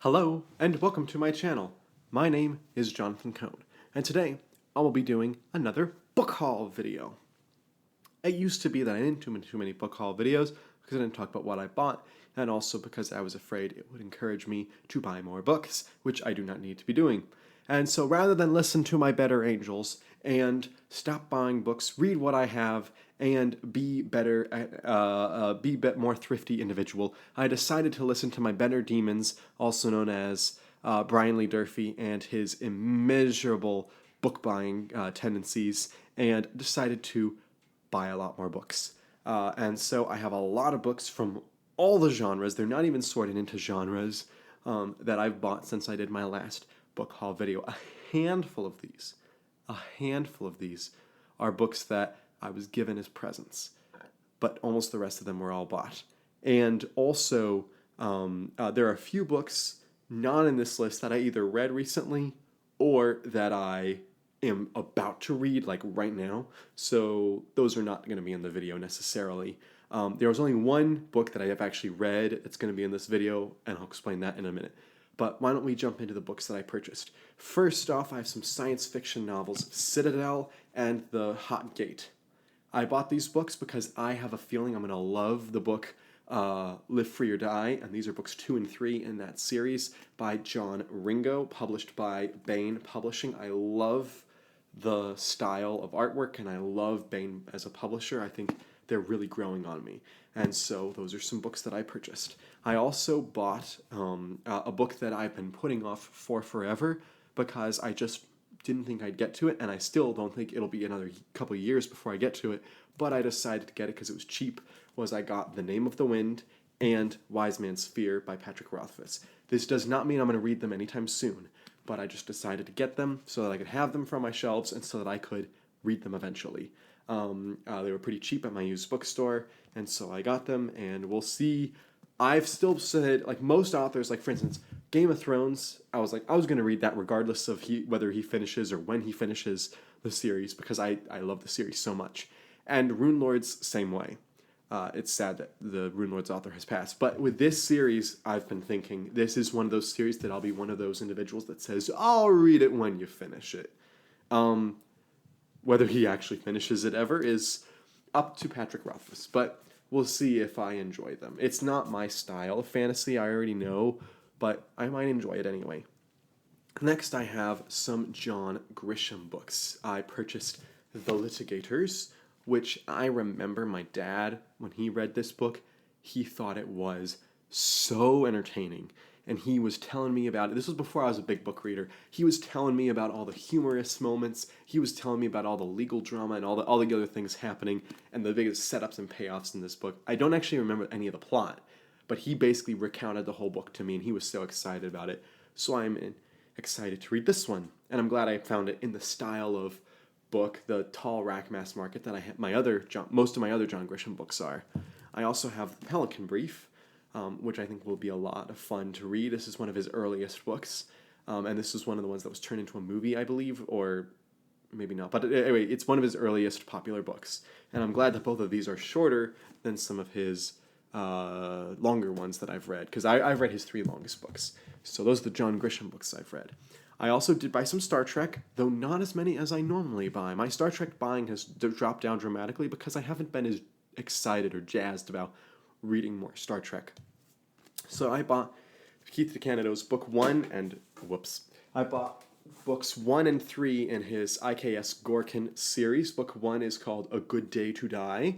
Hello, and welcome to my channel. My name is Jonathan Cohn, and today I will be doing another book haul video. It used to be that I didn't do too many book haul videos because I didn't talk about what I bought, and also because I was afraid it would encourage me to buy more books, which I do not need to be doing. And so rather than listen to my better angels and stop buying books, read what I have, and be better at, be a bit more thrifty individual, I decided to listen to my better demons, also known as Brian Lee Durfee and his immeasurable book buying tendencies, and decided to buy a lot more books. And so I have a lot of books from all the genres. They're not even sorted into genres that I've bought since I did my last book haul video. A handful of these are books that I was given as presents, but almost the rest of them were all bought. And also, there are a few books not in this list that I either read recently or that I am about to read, like right now. So those are not going to be in the video necessarily. There was only one book that I have actually read that's going to be in this video, and I'll explain that in a minute. But why don't we jump into the books that I purchased. First off, I have some science fiction novels, Citadel and The Hot Gate. I bought these books because I have a feeling I'm going to love the book Live Free or Die, and these are books 2 and 3 in that series by John Ringo, published by Baen Publishing. I love the style of artwork, and I love Baen as a publisher. I think they're really growing on me. And so those are some books that I purchased. I also bought a book that I've been putting off for forever because I just didn't think I'd get to it, and I still don't think it'll be another couple of years before I get to it, but I decided to get it because it was cheap. I got The Name of the Wind and Wise Man's Fear by Patrick Rothfuss. This does not mean I'm going to read them anytime soon, but I just decided to get them so that I could have them from my shelves and so that I could read them eventually. They were pretty cheap at my used bookstore, and so I got them, and we'll see. I've still said, like most authors, like for instance, Game of Thrones, I was going to read that regardless of whether he finishes or when he finishes the series, because I love the series so much. And Rune Lords, same way. It's sad that the Rune Lords author has passed. But with this series, I've been thinking, this is one of those series that I'll be one of those individuals that says, I'll read it when you finish it. Whether he actually finishes it ever is up to Patrick Rothfuss, but we'll see if I enjoy them. It's not my style of fantasy, I already know, but I might enjoy it anyway. Next, I have some John Grisham books. I purchased The Litigators, which I remember my dad, when he read this book, he thought it was so entertaining. And he was telling me about it. This was before I was a big book reader. He was telling me about all the humorous moments. He was telling me about all the legal drama and all the other things happening and the biggest setups and payoffs in this book. I don't actually remember any of the plot, but he basically recounted the whole book to me, and he was so excited about it. So I'm excited to read this one, and I'm glad I found it in the style of book, the tall rack mass market that I have most of my other John Grisham books are. I also have The Pelican Brief, which I think will be a lot of fun to read. This is one of his earliest books, and this is one of the ones that was turned into a movie, I believe, or maybe not. But anyway, it's one of his earliest popular books, and I'm glad that both of these are shorter than some of his longer ones that I've read, because I've read his 3 longest books. So those are the John Grisham books I've read. I also did buy some Star Trek, though not as many as I normally buy. My Star Trek buying has dropped down dramatically because I haven't been as excited or jazzed about reading more Star Trek. So I bought Keith DeCandido's book 1 and I bought books 1 and 3 in his IKS Gorkin series. Book 1 is called A Good Day to Die.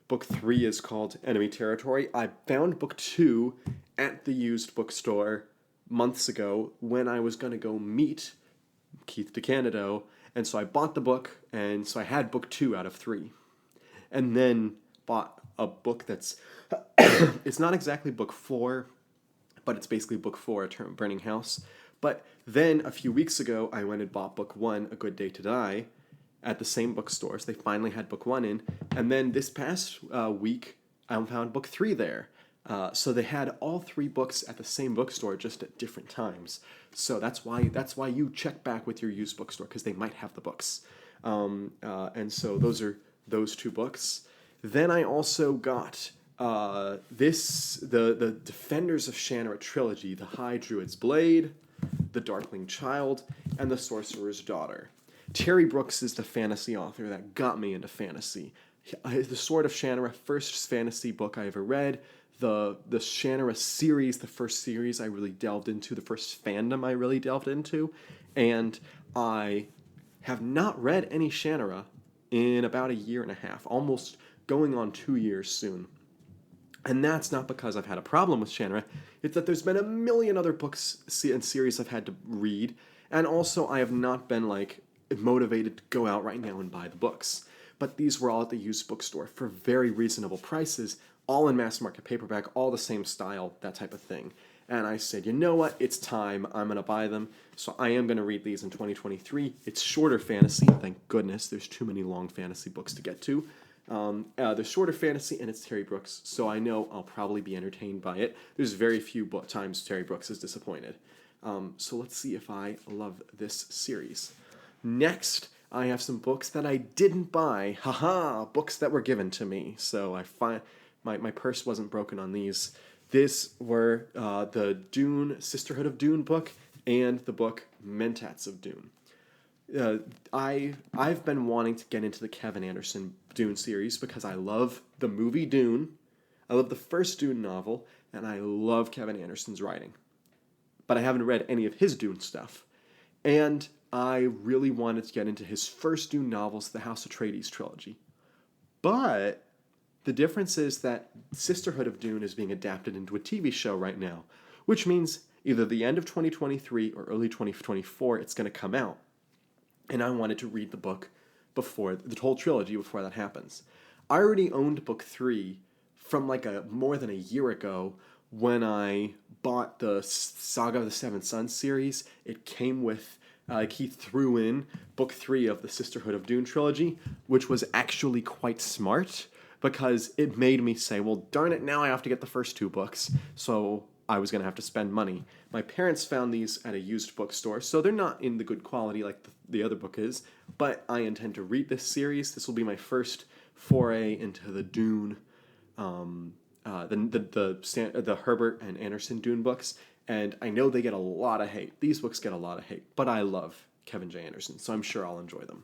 Book 3 is called Enemy Territory. I found book 2 at the used bookstore months ago when I was going to go meet Keith DeCandido, and so I bought the book, and so I had book 2 out of 3. And then bought a book that's it's not exactly book 4, but it's basically book 4, Burning House. But then a few weeks ago, I went and bought book 1, A Good Day to Die, at the same bookstore. So they finally had book 1 in. And then this past week, I found book 3 there. So they had all 3 books at the same bookstore, just at different times. So that's why you check back with your used bookstore, because they might have the books. And so those are those 2 books. Then I also got The Defenders of Shannara Trilogy, The High Druid's Blade, The Darkling Child, and The Sorcerer's Daughter. Terry Brooks is the fantasy author that got me into fantasy. The Sword of Shannara, first fantasy book I ever read. The Shannara series, the first series I really delved into, the first fandom I really delved into. And I have not read any Shannara in about a year and a half, almost going on 2 years soon. And that's not because I've had a problem with Shannara. It's that there's been a million other books and series I've had to read. And also I have not been like motivated to go out right now and buy the books. But these were all at the used bookstore for very reasonable prices, all in mass market paperback, all the same style, that type of thing. And I said, you know what, it's time, I'm going to buy them. So I am going to read these in 2023. It's shorter fantasy, thank goodness, there's too many long fantasy books to get to. There's shorter fantasy, and it's Terry Brooks, so I know I'll probably be entertained by it. There's very few times Terry Brooks is disappointed. So let's see if I love this series. Next, I have some books that I didn't buy. Haha, books that were given to me. So I find my purse wasn't broken on these. These were the Dune, Sisterhood of Dune book, and the book Mentats of Dune. I've been wanting to get into the Kevin Anderson Dune series because I love the movie Dune, I love the first Dune novel, and I love Kevin Anderson's writing. But I haven't read any of his Dune stuff. And I really wanted to get into his first Dune novels, the House Atreides trilogy. But the difference is that Sisterhood of Dune is being adapted into a TV show right now, which means either the end of 2023 or early 2024 it's going to come out. And I wanted to read the book before, the whole trilogy before that happens. I already owned book 3 from like more than a year ago when I bought the Saga of the Seven Sons series. It came with, he threw in book 3 of the Sisterhood of Dune trilogy, which was actually quite smart because it made me say, well, darn it, now I have to get the first 2 books. So I was going to have to spend money. My parents found these at a used bookstore, so they're not in the good quality like the other book is, but I intend to read this series. This will be my first foray into the Dune, the Herbert and Anderson Dune books, and I know they get a lot of hate. These books get a lot of hate, but I love Kevin J. Anderson, so I'm sure I'll enjoy them.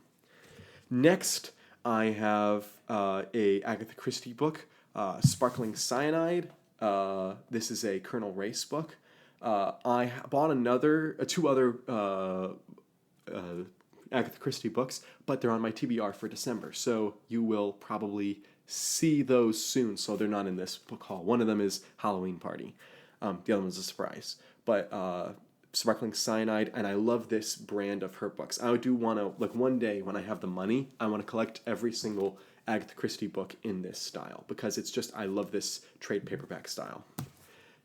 Next, I have a Agatha Christie book, Sparkling Cyanide. This is a Colonel Race book. I bought two other Agatha Christie books, but they're on my TBR for December, so you will probably see those soon, so they're not in this book haul. One of them is Halloween Party. The other one's a surprise. But Sparkling Cyanide, and I love this brand of her books. I do want to, like one day when I have the money, I want to collect every single Agatha Christie book in this style because it's just, I love this trade paperback style.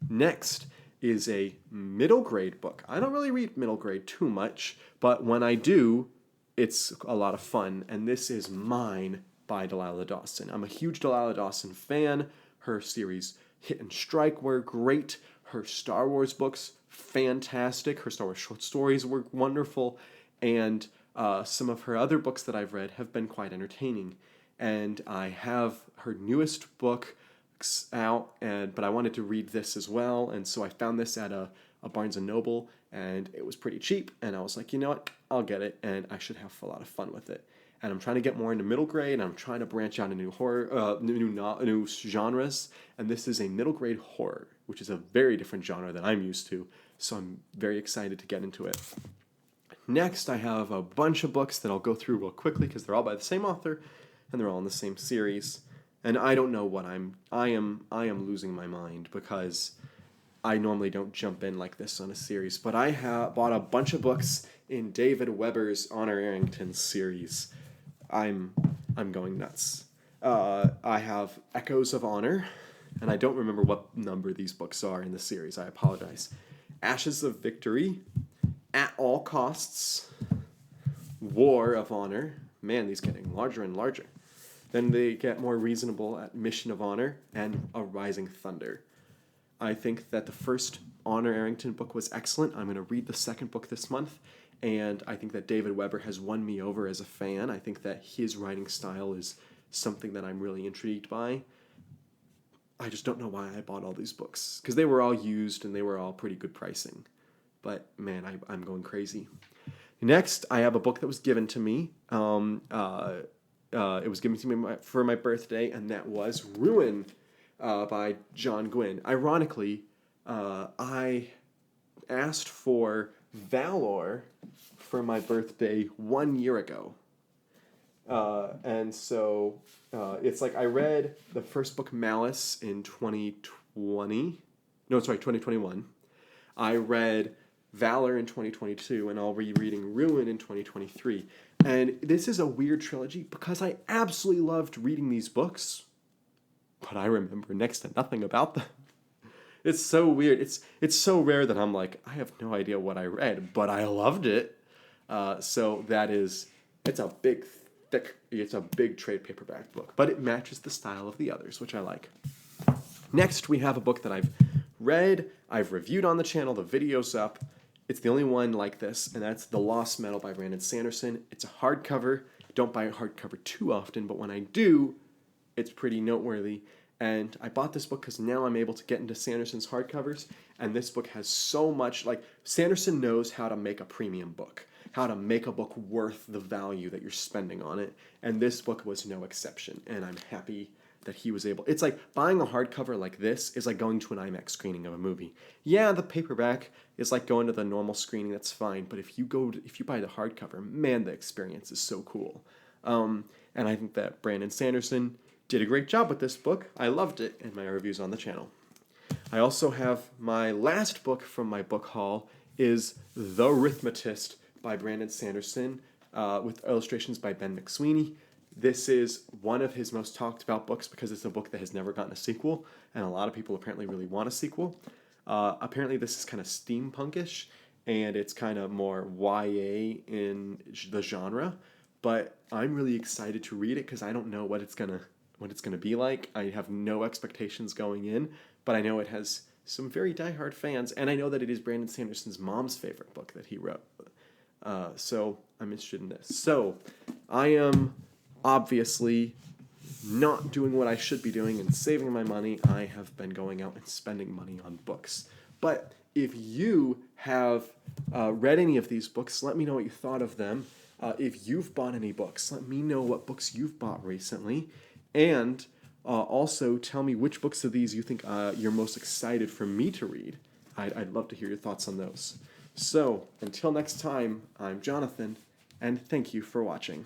Next is a middle grade book. I don't really read middle grade too much, but when I do, it's a lot of fun, and this is Mine by Delilah Dawson. I'm a huge Delilah Dawson fan. Her series Hit and Strike were great. Her Star Wars books, fantastic. Her Star Wars short stories were wonderful, and some of her other books that I've read have been quite entertaining. And I have her newest book out, but I wanted to read this as well, and so I found this at a Barnes & Noble, and it was pretty cheap, and I was like, you know what, I'll get it, and I should have a lot of fun with it. And I'm trying to get more into middle grade, and I'm trying to branch out into new genres, and this is a middle grade horror, which is a very different genre than I'm used to, so I'm very excited to get into it. Next, I have a bunch of books that I'll go through real quickly because they're all by the same author, and they're all in the same series. And I don't know what I am losing my mind because I normally don't jump in like this on a series. But I have bought a bunch of books in David Weber's Honor Arrington series. I'm going nuts. I have Echoes of Honor, and I don't remember what number these books are in the series. I apologize. Ashes of Victory, At All Costs, War of Honor. Man, these getting larger and larger. Then they get more reasonable at Mission of Honor and A Rising Thunder. I think that the first Honor Arrington book was excellent. I'm going to read the second book this month, and I think that David Weber has won me over as a fan. I think that his writing style is something that I'm really intrigued by. I just don't know why I bought all these books, because they were all used and they were all pretty good pricing. But man, I'm going crazy. Next, I have a book that was given to me. It was given to me for my birthday, and that was Ruin by John Gwynne. Ironically, I asked for Valor for my birthday 1 year ago. And so it's like I read the first book, Malice, in 2020. No, sorry, 2021. I read Valor in 2022, and I'll be reading Ruin in 2023. And this is a weird trilogy because I absolutely loved reading these books, but I remember next to nothing about them. It's so weird. It's so rare that I'm like, I have no idea what I read, but I loved it. So that is, it's a big, thick, it's a big trade paperback book, but it matches the style of the others, which I like. Next, we have a book that I've read, I've reviewed on the channel, the video's up. It's the only one like this, and that's The Lost Metal by Brandon Sanderson. It's a hardcover. Don't buy a hardcover too often, but when I do, it's pretty noteworthy. And I bought this book because now I'm able to get into Sanderson's hardcovers, and this book has so much, like, Sanderson knows how to make a premium book, how to make a book worth the value that you're spending on it, and this book was no exception, and I'm happy that he was able. It's like buying a hardcover like this is like going to an IMAX screening of a movie. Yeah, the paperback is like going to the normal screening, that's fine, but if you buy the hardcover, man, the experience is so cool. And I think that Brandon Sanderson did a great job with this book. I loved it, and my review's on the channel. I also have my last book from my book haul is Therithmetist by Brandon Sanderson, with illustrations by Ben McSweeney. This is one of his most talked about books because it's a book that has never gotten a sequel, and a lot of people apparently really want a sequel. Apparently this is kind of steampunkish, and it's kind of more YA in the genre, but I'm really excited to read it because I don't know what it's gonna be like. I have no expectations going in, but I know it has some very diehard fans, and I know that it is Brandon Sanderson's mom's favorite book that he wrote. So I'm interested in this. So I am obviously not doing what I should be doing and saving my money. I have been going out and spending money on books. But if you have read any of these books, let me know what you thought of them. If you've bought any books, let me know what books you've bought recently. And also tell me which books of these you think you're most excited for me to read. I'd love to hear your thoughts on those. So, until next time, I'm Jonathan, and thank you for watching.